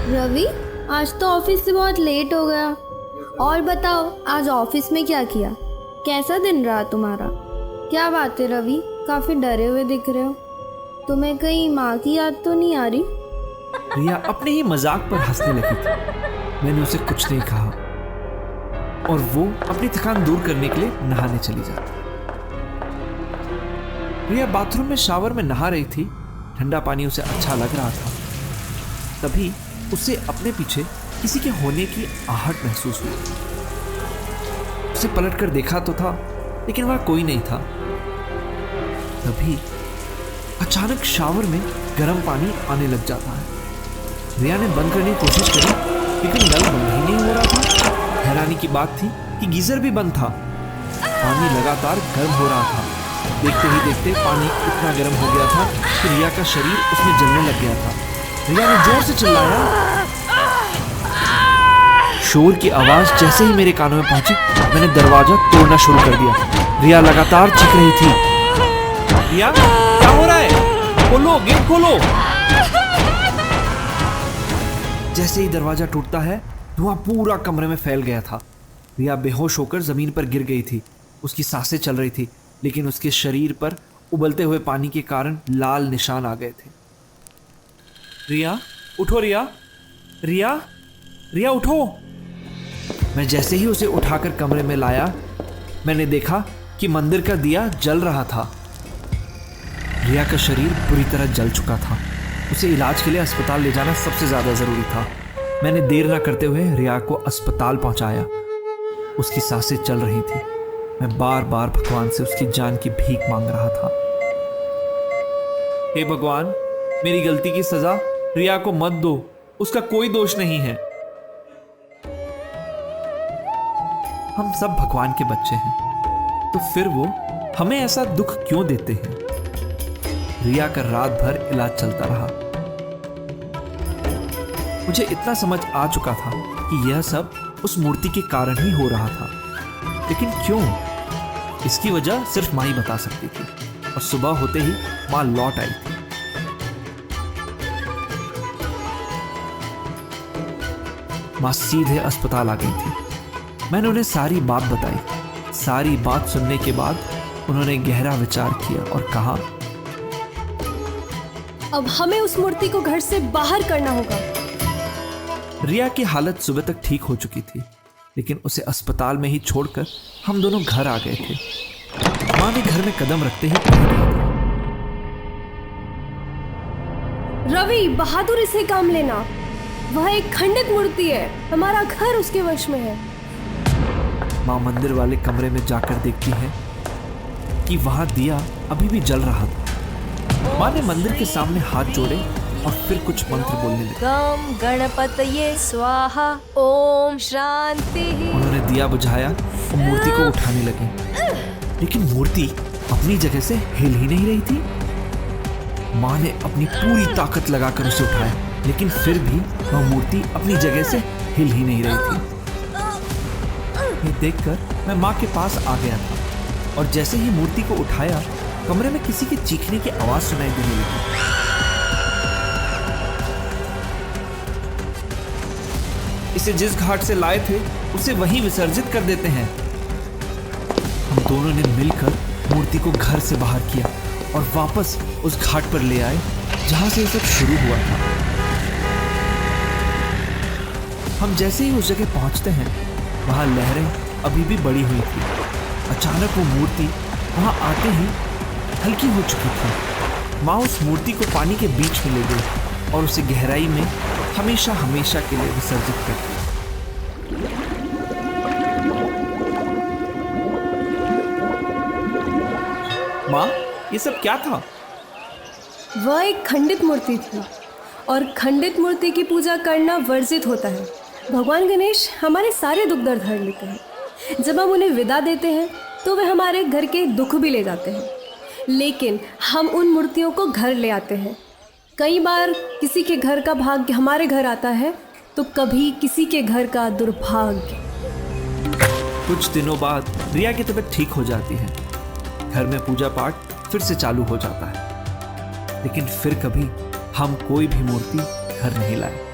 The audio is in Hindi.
रवि, आज तो ऑफिस से बहुत लेट हो गया। और बताओ, आज ऑफिस में क्या किया? कैसा दिन रहा तुम्हारा? क्या बात है रवि, काफ़ी डरे हुए दिख रहे हो। तुम्हें कहीं माँ की याद तो नहीं आ रही? रिया अपने ही मजाक पर हंसने लगी थी। मैंने उसे कुछ नहीं कहा और वो अपनी थकान दूर करने के लिए नहाने चली जाती। रिया बाथरूम में शावर में नहा रही थी। ठंडा पानी उसे अच्छा लग रहा था। तभी उसे अपने पीछे किसी के होने की आहट महसूस हुई। उसे पलटकर देखा तो था, लेकिन वहां कोई नहीं था। तभी अचानक शावर में गर्म पानी आने लग जाता है। रिया ने बंद करने की कोशिश करी, लेकिन नल बंद ही नहीं हो रहा था। हैरानी की बात थी कि गीजर भी बंद था। पानी लगातार गर्म हो रहा था। देखते ही देखते पानी इतना गर्म हो गया था कि रिया का शरीर उसमें जलने लग गया था। रिया ने जोर से चिल्लाया। शोर की आवाज जैसे ही मेरे कानों में पहुंची, मैंने दरवाजा तोड़ना शुरू कर दिया। रिया लगातार चीख रही थी। रिया, क्या हो रहा है? खोलो, गेट खोलो। जैसे ही दरवाजा टूटता है, धुआं पूरा कमरे में फैल गया था। रिया बेहोश होकर जमीन पर गिर गई थी। उसकी सांसें चल रही थी, लेकिन उसके शरीर पर उबलते हुए पानी के कारण लाल निशान आ गए थे। रिया, उठो रिया, रिया, रिया उठो। मैं जैसे ही उसे उठाकर कमरे में लाया, मैंने देखा कि मंदिर का दिया जल रहा था। रिया का शरीर पूरी तरह जल चुका था। उसे इलाज के लिए अस्पताल ले जाना सबसे ज्यादा जरूरी था। मैंने देर न करते हुए रिया को अस्पताल पहुंचाया। उसकी सांसें चल रही थी। मैं बार बार भगवान से उसकी जान की भीख मांग रहा था। हे भगवान, मेरी गलती की सजा रिया को मत दो। उसका कोई दोष नहीं है। हम सब भगवान के बच्चे हैं, तो फिर वो हमें ऐसा दुख क्यों देते हैं? रिया का रात भर इलाज चलता रहा। मुझे इतना समझ आ चुका था कि यह सब उस मूर्ति के कारण ही हो रहा था, लेकिन क्यों? इसकी वजह सिर्फ माँ ही बता सकती थी। और सुबह होते ही माँ लौट आई थी। माँ सीधे अस्पताल आ गई थी। मैंने उन्हें सारी बात बताई। सारी बात सुनने के बाद उन्होंने गहरा विचार किया और कहा, अब हमें उस मूर्ति को घर से बाहर करना होगा। रिया की हालत सुबह तक ठीक हो चुकी थी, लेकिन उसे अस्पताल में ही छोड़कर हम दोनों घर आ गए थे। माँ ने घर में कदम रखते ही कह दिया था, रवि, बहादुरी से काम लेना। वह एक खंडित मूर्ति है। हमारा घर उसके वश में है। माँ मंदिर वाले कमरे में जाकर देखती है कि वहां दिया अभी भी जल रहा था। माँ ने मंदिर के सामने हाथ जोड़े और फिर कुछ मंत्र बोलने लगे। गम गणपतये स्वाहा, ओम शांति। उन्होंने दिया बुझाया और मूर्ति को उठाने लगे, लेकिन मूर्ति अपनी जगह से हिल ही नहीं रही थी। माँ ने अपनी पूरी ताकत लगाकर उसे उठाया, लेकिन फिर भी वह मूर्ति अपनी जगह से हिल ही नहीं रही थी। ये देखकर मैं माँ के पास आ गया था और जैसे ही मूर्ति को उठाया, कमरे में किसी के चीखने की आवाज सुनाई देने लगी। इसे जिस घाट से लाए थे उसे वहीं विसर्जित कर देते हैं। हम दोनों ने मिलकर मूर्ति को घर से बाहर किया और वापस उस घाट पर ले आए जहां से ये सब शुरू हुआ था। हम जैसे ही उस जगह पहुंचते हैं, वहां लहरें अभी भी बड़ी हुई थी। अचानक वो मूर्ति वहां आते ही हल्की हो चुकी थी। माँ उस मूर्ति को पानी के बीच में ले गई और उसे गहराई में हमेशा हमेशा के लिए विसर्जित कर दिया। माँ, ये सब क्या था? वह एक खंडित मूर्ति थी और खंडित मूर्ति की पूजा करना वर्जित होता है। भगवान गणेश हमारे सारे दुख दर्द हर लेते हैं। जब हम उन्हें विदा देते हैं तो वे हमारे घर के दुख भी ले जाते हैं, लेकिन हम उन मूर्तियों को घर ले आते हैं। कई बार किसी के घर का भाग्य हमारे घर आता है, तो कभी किसी के घर का दुर्भाग्य। कुछ दिनों बाद रिया की तबीयत ठीक हो जाती है। घर में पूजा पाठ फिर से चालू हो जाता है, लेकिन फिर कभी हम कोई भी मूर्ति घर नहीं लाए।